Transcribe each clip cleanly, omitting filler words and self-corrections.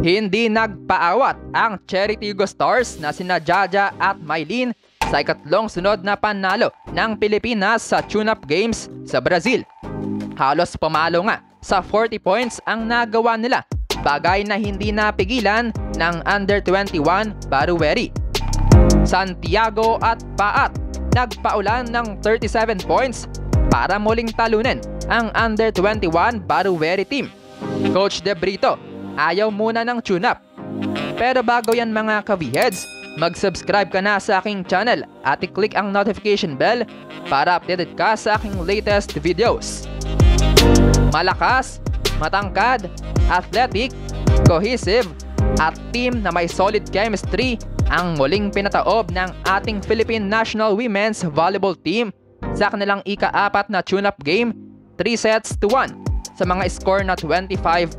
Hindi nagpaawat ang Cherry Tigo Stars na sina Jaja at Mylene sa ikatlong sunod na panalo ng Pilipinas sa tune-up games sa Brazil. Halos pumalo nga sa 40 points ang nagawa nila, bagay na hindi napigilan ng under-21 Barueri. Santiago at Paat nagpaulan ng 37 points para muling talunin ang under-21 Barueri team. Coach De Brito ayaw muna ng tune-up. Pero bago yan mga ka-V-Heads, mag-subscribe ka na sa aking channel at i-click ang notification bell para updated ka sa aking latest videos. Malakas, matangkad, athletic, cohesive, at team na may solid chemistry ang muling pinataob ng ating Philippine National Women's Volleyball Team sa kanilang ika-4 na tune-up game, 3-1 sa mga score na 25-11,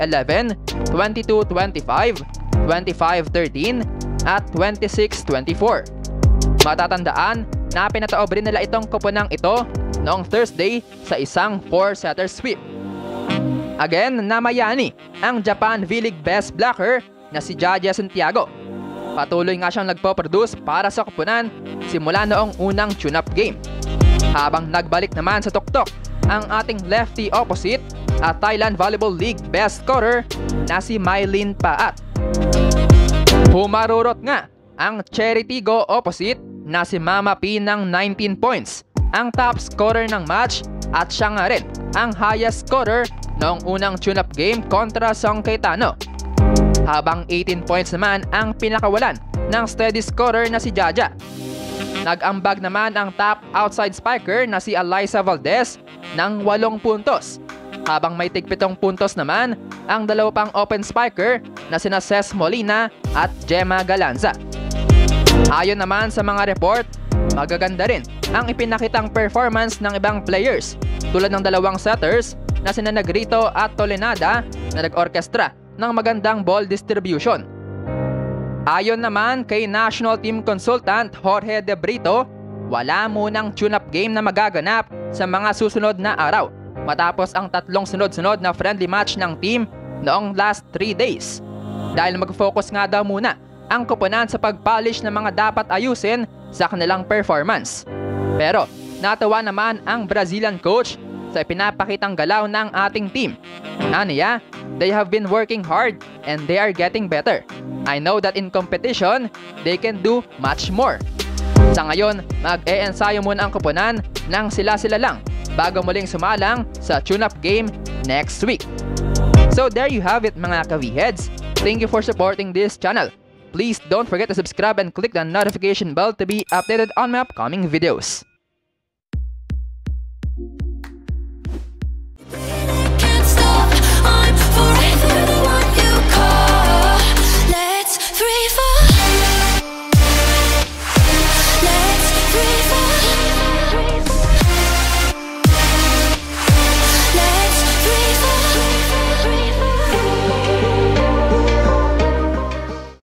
22-25, 25-13, at 26-24. Matatandaan na pinataob rin nila itong koponang ito noong Thursday sa isang 4-setter sweep. Again, namayani ang Japan V-League best blocker na si Jaja Santiago. Patuloy nga siyang nagpo-produce para sa koponan simula noong unang tune-up game. Habang nagbalik naman sa tuktok ang ating lefty opposite at Thailand Volleyball League best scorer na si Mylene Paat. Humarurot nga ang Cherry Tigo opposite na si Mama P ng 19 points, ang top scorer ng match at siya nga rin ang highest scorer noong unang tune-up game kontra Song Cayetano. Habang 18 points naman ang pinakawalan ng steady scorer na si Jaja. Nag-ambag naman ang top outside spiker na si Alyssa Valdez ng 8 puntos. Habang may tig-7 puntos naman ang dalawa pang open spiker na sina Ces Molina at Gemma Galanza. Ayon naman sa mga report, magaganda rin ang ipinakitang performance ng ibang players tulad ng dalawang setters na sina Negrito at Tolenada na nag-orkestra ng magandang ball distribution. Ayon naman kay National Team Consultant Jorge De Brito, wala munang tune-up game na magaganap sa mga susunod na araw matapos ang 3 sunod-sunod na friendly match ng team noong last 3 days. Dahil mag-focus nga daw muna ang koponan sa pag-polish ng mga dapat ayusin sa kanilang performance. Pero natawa naman ang Brazilian coach sa pinapakitang galaw ng ating team. Aniya, they have been working hard and they are getting better. I know that in competition, they can do much more. Sa ngayon, mag-e-ensayo muna ang koponan ng sila-sila lang bago muling sumalang sa tune-up game next week. So there you have it mga ka-V-Heads. Thank you for supporting this channel. Please don't forget to subscribe and click the notification bell to be updated on my upcoming videos.